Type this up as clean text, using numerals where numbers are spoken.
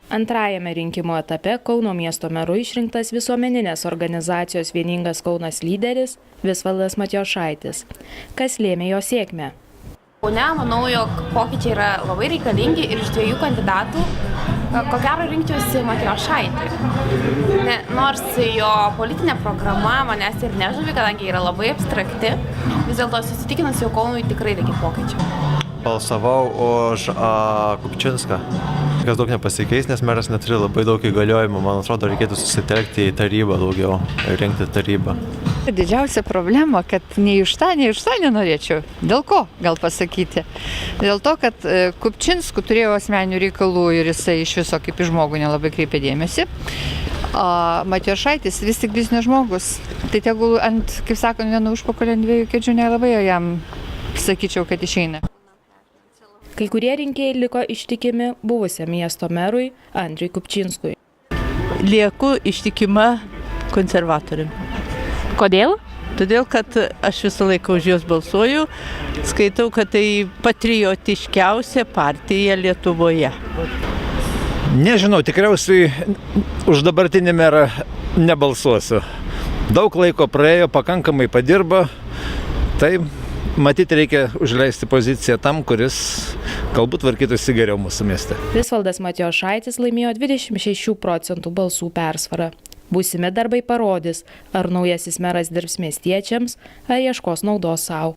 Antrajame rinkimų etape Kauno miesto meru išrinktas visuomeninės organizacijos Vieningas Kaunas lyderis Visvaldas Matijošaitis. Kas lėmė jo sėkmę? Kaune manau, jog pokyčiai yra labai reikalingi ir iš dviejų kandidatų, ko gero rinkčiausi Matijošaitį. Nors jo politinė programa manęs ir nežavi, kadangi yra labai abstrakti, vis dėlto susitikinus jau Kaunui tikrai reikia pokyčių. Balsavau už Kupčinską. Kas daug nepasikeis, nes meras neturi labai daug įgaliojimų. Man atrodo, reikėtų susitelkti į tarybą daugiau, rinkti tarybą. Didžiausia problema, kad nei už tą nenorėčiau. Dėl ko, gal pasakyti? Dėl to, kad Kupčinskų turėjo asmeninių reikalų ir jisai iš viso kaip į žmogų nelabai kreipė dėmesį. Matijošaitis vis tik biznio žmogus. Tai tegul ant, kaip sakant, vieno užpakalio ant dviejų kėdžių nelabai jam sakyčiau, kad išeina. Kai kurie rinkėjai liko ištikimi buvusiam miesto merui Andriui Kupčinskui. Lieku ištikima konservatoriam. Kodėl? Todėl, kad aš visą laiką už juos balsuoju, skaitau, kad tai patriotiškiausia partija Lietuvoje. Nežinau, tikriausiai už dabartinį merą nebalsuosiu. Daug laiko praėjo, pakankamai padirba, tai matyti reikia užleisti poziciją tam, kuris galbūt tvarkytųsi geriau mūsų mieste. Visvaldas Matijošaitis laimėjo 26% balsų persvarą. Būsimi darbai parodys, ar naujasis meras dirbs miestiečiams, ar ieškos naudos sau.